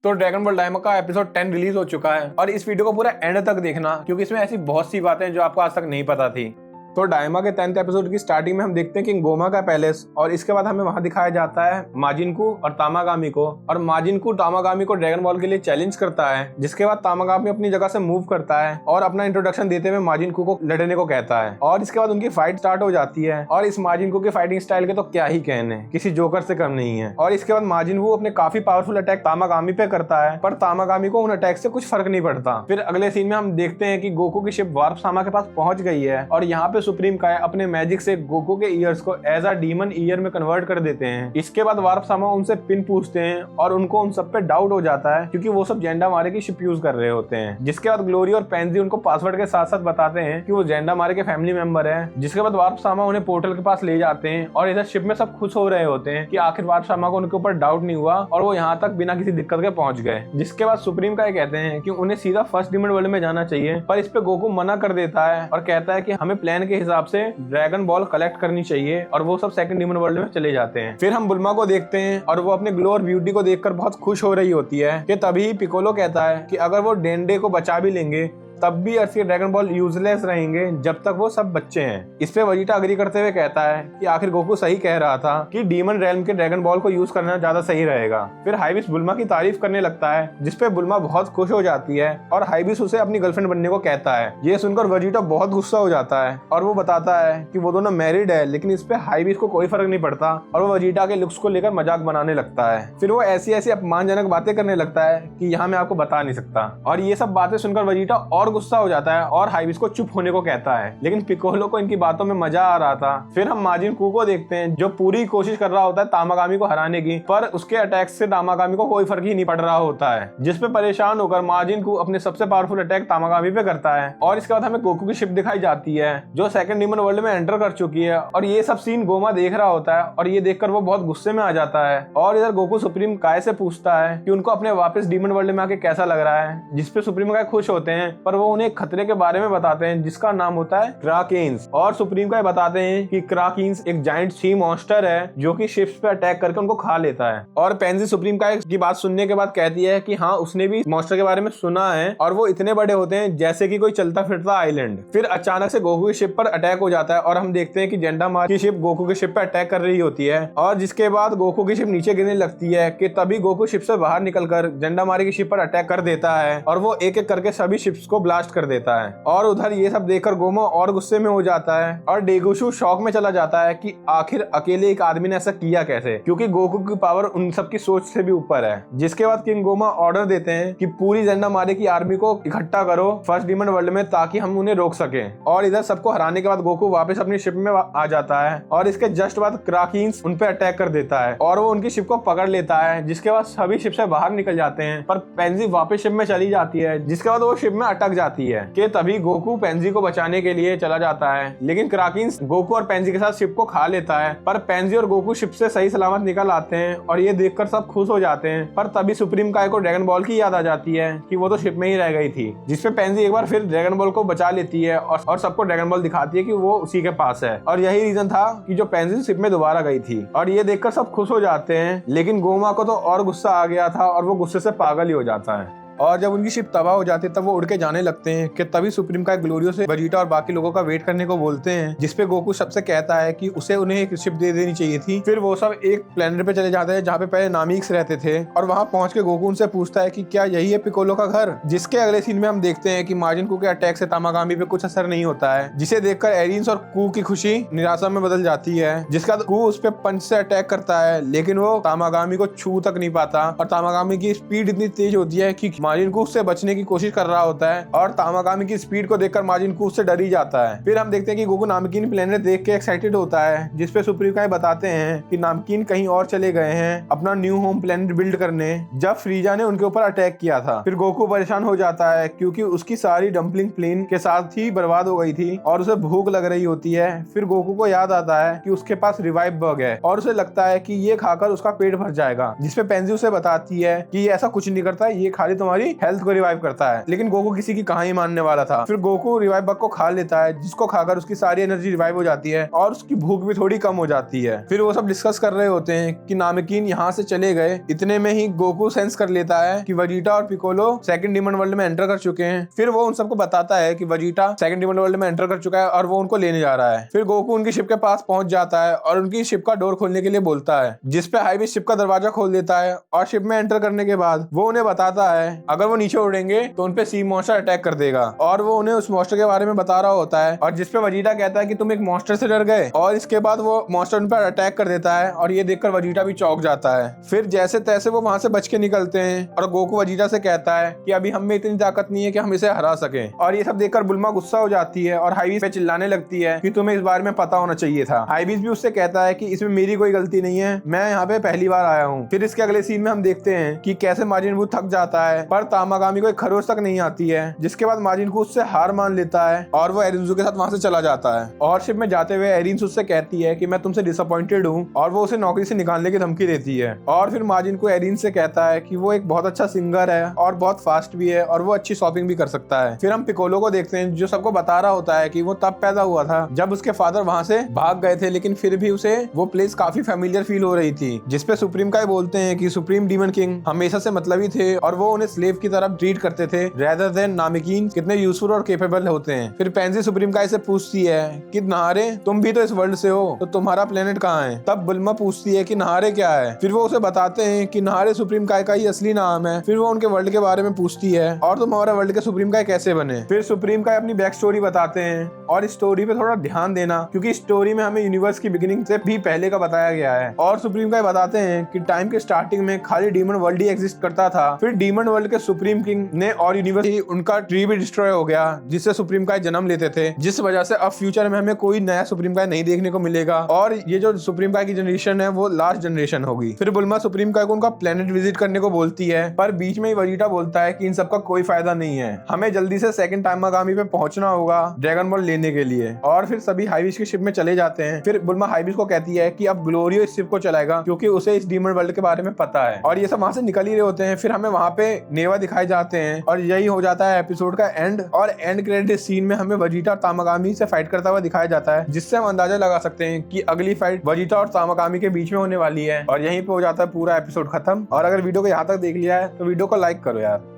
तो dragon ball Dayma का episode 10 release हो चुका है और इस वीडियो को पूरा एंड तक देखना क्योंकि इसमें ऐसी बहुत सी बातें जो आपको आज तक नहीं पता थी। तो डायमा के 10th एपिसोड की स्टार्टिंग में हम देखते हैं कि गोमा का पैलेस और इसके बाद हमें वहां दिखाया जाता है माजिनको और तामागामी को। और माजिनको तामागामी को ड्रैगन बॉल के लिए चैलेंज करता है, जिसके बाद तामागामी अपनी जगह से मूव करता है और अपना इंट्रोडक्शन देते हुए माजिनको को लड़ने को कहता है। और इसके बाद उनकी फाइट स्टार्ट हो जाती है और इस माजिनको के फाइटिंग स्टाइल के तो क्या ही कहने, किसी जोकर से कम नहीं है। और इसके बाद माजिनको अपने काफी पावरफुल अटैक तामागामी पे करता है, पर तामागामी को उन अटैक से कुछ फर्क नहीं पड़ता। फिर अगले सीन में हम देखते हैं कि गोकू की शिप वार्प सामा के पास पहुंच गई है और यहाँ पे सुप्रीम काय अपने मैजिक से गोकू के ईयर्स को एज अ डीमन ईयर में कन्वर्ट कर देते हैं। इसके बाद वार्प सामा उनसे पिन पूछते हैं और उनको उन सब पे डाउट हो जाता है क्योंकि वो सब जेंडामारे की शिप यूज कर रहे होते हैं। जिसके बाद ग्लोरी और पेंजी उनको पासवर्ड के साथ साथ बताते हैं कि वो जेंडामारे के फैमिली मेंबर है। जिसके बाद वार्प सामा उन्हें पोर्टल के पास ले जाते हैं और इधर शिप में सब खुश हो रहे होते हैं कि आखिर वार्प सामा को उनके ऊपर डाउट नहीं हुआ और वो यहाँ तक बिना किसी दिक्कत के पहुंच गए। जिसके बाद सुप्रीम काय कहते हैं कि उन्हें सीधा फर्स्ट डीमन वर्ल्ड में जाना चाहिए, पर इस पे गोकू मना कर देता है और कहता है कि हमें प्लान के हिसाब से ड्रैगन बॉल कलेक्ट करनी चाहिए और वो सब सेकंड डीमन वर्ल्ड में चले जाते हैं। फिर हम बुल्मा को देखते हैं और वो अपने ग्लो और ब्यूटी को देखकर बहुत खुश हो रही होती है कि तभी पिकोलो कहता है कि अगर वो डेंडे को बचा भी लेंगे तब भी अर्थ के ड्रैगन बॉल यूजलेस रहेंगे जब तक वो सब बच्चे हैं। इस पे वजीटा अग्री करते हुए कहता है कि आखिर गोकू सही कह रहा था कि डीमन रेल्म के ड्रैगन बॉल को यूज करना ज्यादा सही रहेगा। फिर हाइबिस बुल्मा की तारीफ करने लगता है, जिसपे बुल्मा बहुत खुश हो जाती है और हाइबिस उसे अपनी गर्लफ्रेंड बनने को कहता है। ये सुनकर वजीटा बहुत गुस्सा हो जाता है और वो बताता है कि वो दोनों मैरिड है, लेकिन इस पे हाइबिस को कोई फर्क नहीं पड़ता और वो वजीटा के लुक्स को लेकर मजाक बनाने लगता है। फिर वो ऐसी ऐसी अपमानजनक बातें करने लगता है कि यहाँ मैं आपको बता नहीं सकता। और ये सब बातें सुनकर वजीटा और गुस्सा हो जाता है और हाइबिस को चुप होने को कहता है, लेकिन पिकोलो को इनकी बातों में मजा आ रहा था। फिर हम माजिनको को देखते हैं जो पूरी कोशिश कर रहा होता है तामागामी को हराने की, पर उसके अटैक से तामागामी को कोई फर्क ही नहीं पड़ रहा होता है। जिसपे परेशान होकर माजिनको अपने सबसे पावरफुल अटैक तामागामी पे करता है और इसके बाद हमें गोकू की शिप दिखाई जाती है जो सेकंड डीमन वर्ल्ड में एंटर कर चुकी है। और ये सब सीन गोमा देख रहा होता है और ये देखकर वो बहुत गुस्से में आ जाता है। और इधर गोकू सुप्रीम काय से पूछता है कि उनको अपने वापस डीमन वर्ल्ड में आके कैसा लग रहा है, जिसपे सुप्रीम काय खुश होते हैं, पर वो उन्हें खतरे के बारे में बताते हैं जिसका नाम होता है क्राकेन्स। और सुप्रीम काय बताते हैं कि क्राकेन्स एक जायंट सी मॉन्स्टर है जो कि शिप्स पे अटैक करके उनको खा लेता है। और पेंजी सुप्रीम काय की बात सुनने के बाद कहती है कि हाँ उसने भी मॉन्स्टर के बारे में सुना है और वो इतने बड़े होते हैं जैसे कि कोई चलता फिरता आइलैंड। फिर अचानक से गोकू की शिप पर अटैक हो जाता है और हम देखते हैं कि जेंडामारे की शिप गोकू की शिप पर अटैक कर रही होती है। और जिसके बाद गोकू की शिप नीचे गिरने लगती है कि तभी गोकू शिप से बाहर निकलकर जेंडामारे की शिप पर अटैक कर देता है और वो एक एक करके सभी शिप्स को ब्लास्ट कर देता है। और उधर ये सब देखकर गोमा और गुस्से में हो जाता है और डेगुशु शॉक में चला जाता है कि आखिर अकेले एक आदमी ने ऐसा किया कैसे, क्योंकि गोकू की पावर उन सब की सोच से भी ऊपर है। जिसके बाद किंग गोमा ऑर्डर देते हैं कि पूरी जेंडामारे की आर्मी को इकट्ठा करो फर्स्ट डीमन वर्ल्ड में ताकि हम उन्हें रोक सके। और इधर सबको हराने के बाद गोकू वापस अपनी शिप में आ जाता है और इसके जस्ट बाद क्राकेन्स उन पे अटैक कर देता है और वो उनकी शिप को पकड़ लेता है। जिसके बाद सभी शिप से बाहर निकल जाते हैं, पर पेंजी वापस शिप में चली जाती है। जिसके बाद वो शिप में अटक जाती है कि तभी गोकू पेंजी को बचाने के लिए चला जाता है, लेकिन क्राकेन्स गोकू और पेंजी के साथ शिप को खा लेता है। पर पेंजी और गोकू शिप से सही सलामत निकल आते हैं और ये देखकर सब खुश हो जाते हैं। पर तभी सुप्रीम काय को ड्रैगन बॉल की याद आ जाती है कि वो तो शिप में ही रह गई थी। जिसपे पेंजी एक बार फिर ड्रैगन बॉल को बचा लेती है और सबको ड्रैगन बॉल दिखाती है कि वो उसी के पास है और यही रीजन था कि जो पेंजी शिप में दोबारा गई थी। और ये देखकर सब खुश हो जाते हैं, लेकिन गोमा को तो और गुस्सा आ गया था और वो गुस्से से पागल ही हो जाता है। और जब उनकी शिप तबाह हो जाती है तब वो उड़ के जाने लगते हैं कि तभी सुप्रीम काय ग्लोरियो से वजीटा और बाकी लोगों का वेट करने को बोलते हैं। जिसपे गोकू सबसे कहता है कि उसे उन्हें एक शिप दे देनी चाहिए थी। फिर वो सब एक प्लेनेट पे चले जाते हैं जहाँ पे पहले नामिक्स रहते थे और वहाँ पहुंच के गोकू उनसे पूछता है कि क्या यही है पिकोलो का घर। जिसके अगले सीन में हम देखते हैं कि माजिनको के अटैक से तामागामी पे कुछ असर नहीं होता है, जिसे देखकर एरिन्स और कू की खुशी निराशा में बदल जाती है। जिसके बाद कू उस पे पंच से अटैक करता है, लेकिन वो तामागामी को छू तक नहीं पाता और तामागामी की स्पीड इतनी तेज होती है कि माजिनको उससे की कोशिश कर रहा होता है और तामागामी की स्पीड को देखकर माजिनको उससे डर ही जाता है। फिर हम देखते हैं कि गोकू नामकीन प्लेनेट देख के एक्साइटेड होता है, जिसपे सुप्रीम काय बताते हैं कि नामकीन कहीं और चले गए हैं अपना न्यू होम प्लेनेट बिल्ड करने, जब फ्रीजा ने उनके ऊपर अटैक किया था। फिर गोकू परेशान हो जाता है क्योंकि उसकी सारी डंपलिंग प्लेन के साथ ही बर्बाद हो गई थी और उसे भूख लग रही होती है। फिर गोकू को याद आता है कि उसके पास रिवाइव बग है और उसे लगता है कि ये खाकर उसका पेट भर जाएगा। जिसपे पेंजी उसे बताती है कि ये ऐसा कुछ नहीं करता, ये खाली तुम्हारी तुम्हारी हेल्थ को रिवाइव करता है। लेकिन गोकू किसी की कहाँ ही मानने वाला था। फिर गोकू रिवाइव बग को खा लेता है, जिसको खाकर उसकी सारी एनर्जी रिवाइव हो जाती है और उसकी भूख भी थोड़ी कम हो जाती है। फिर वो सब डिस्कस कर रहे होते हैं कि नामिकीन यहाँ से चले गए। इतने में ही गोकू सेंस कर लेता है कि वेजिटा और पिकोलो सेकंड डीमन वर्ल्ड में एंटर कर चुके हैं। फिर वो उन सबको बताता है कि वेजिटा सेकंड डीमन वर्ल्ड में एंटर कर चुका है और वो उनको लेने जा रहा है। फिर गोकू उनकी शिप के पास पहुंच जाता है और उनकी शिप का डोर खोलने के लिए बोलता है, जिसपे हाईबीस शिप का दरवाजा खोल देता है और शिप में एंटर करने के बाद वो उन्हें बताता है अगर वो नीचे उड़ेंगे तो उनपे सी मॉन्स्टर अटैक कर देगा और वो उन्हें उस मॉन्स्टर के बारे में बता रहा होता है। और जिसपे वेजिटा कहता है कि तुम एक मॉन्स्टर से डर गए, और इसके बाद वो मॉन्स्टर उन पर अटैक कर देता है और ये देखकर वेजिटा भी चौंक जाता है। फिर जैसे तैसे वो वहां से बच के निकलते हैं और गोकू वेजिटा से कहता है कि अभी हम में इतनी ताकत नहीं है कि हम इसे हरा सके। और ये सब देखकर बुल्मा गुस्सा हो जाती है और हाईबीस पे चिल्लाने लगती है कि तुम्हें इस बारे में पता होना चाहिए था। हाईबीस भी उससे कहता है कि इसमें मेरी कोई गलती नहीं है, मैं यहाँ पे पहली बार आया हूँ। फिर इसके अगले सीन में हम देखते हैं कि कैसे माजिन बू थक जाता है पर तामागामी को एक खरोच तक नहीं आती है, जिसके बाद माजिन बू उससे हार मान लेता है और वो एरिंजू के साथ वहां से चला जाता है। और शिप में जाते हुए एरिंस उससे कहती है कि मैं तुमसे डिसअपॉइंटेड हूँ और वो उसे नौकरी से निकालने की धमकी देती है। और फिर माजिन को एरिंस से कहता है कि वो एक बहुत अच्छा सिंगर है और बहुत फास्ट भी है और वो अच्छी शॉपिंग भी कर सकता है। फिर हम पिकोलो को देखते हैं जो सबको बता रहा होता है कि वो तब पैदा हुआ था जब उसके फादर वहां से भाग गए थे, लेकिन फिर भी उसे वो प्लेस काफी फेमिलियर फील हो रही थी। जिसपे सुप्रीम काय बोलते हैं कि सुप्रीम डीमन किंग हमेशा से मतलबी थे और वो उन्हें स्लेव की तरह ट्रीट करते थे रेदर देन नामिकीन कितने यूजफुल और केपेबल होते हैं। फिर पेंजी सुप्रीम काय से पूछती है कि नहारे तुम भी तो इस वर्ल्ड से हो, तो तुम्हारा प्लेनेट कहाँ है। तब बुल्मा पूछती है कि नहारे क्या है। फिर वो उसे बताते हैं कि नहारे सुप्रीम काय का ही असली नाम है। फिर वो उनके वर्ल्ड के बारे में पूछती है और तुम हमारे वर्ल्ड के सुप्रीम काय कैसे बने। फिर सुप्रीम काय अपनी बैक स्टोरी बताते हैं और इस स्टोरी पे थोड़ा ध्यान देना क्योंकि स्टोरी में हमें यूनिवर्स की बिगिनिंग से भी पहले का बताया गया है। और सुप्रीम काय बताते हैं कि टाइम के स्टार्टिंग में खाली डीमन वर्ल्ड ही एग्जिस्ट करता था। फिर डीमन वर्ल्ड के सुप्रीम किंग ने और यूनिवर्स उनका ट्री भी डिस्ट्रॉय हो गया जिससे सुप्रीम काय जन्म लेते थे, जिस वजह से अब फ्यूचर में हमें कोई नया सुप्रीम काय नहीं देखने को मिलेगा और ये जो सुप्रीम काय की जनरेशन है वो लास्ट जनरेशन होगी। फिर बुल्मा सुप्रीम काय को उनका प्लेनेट विजिट करने को बोलती है पर बीच में ही वेजिटा बोलता है कि इन सबका कोई फायदा नहीं है, हमें जल्दी से सेकंड तामागामी पे पहुंचना होगा ड्रैगन बॉल लेने के लिए। और फिर सभी हाईबीस की शिप में चले जाते हैं। फिर बुल्मा हाईबीस को कहती है कि अब ग्लोरियो इस शिप को चलाएगा क्योंकि उसे इस डीमन वर्ल्ड के बारे में पता है। और ये सब वहां से निकल ही रहे होते हैं। फिर हमें वहां पे नेवा दिखाए जाते हैं और यही हो जाता है एपिसोड का एंड। और एंड क्रेडिट सीन में हमें वेजिटा तामागामी से फाइट करता हुआ दिखाया जाता है, जिससे हम अंदाजा लगा सकते हैं कि अगली फाइट वेजिटा और तामागामी के बीच में होने वाली है। और यहीं पे हो जाता है पूरा एपिसोड खत्म। और अगर वीडियो को यहाँ तक देख लिया है तो वीडियो को लाइक करो यार।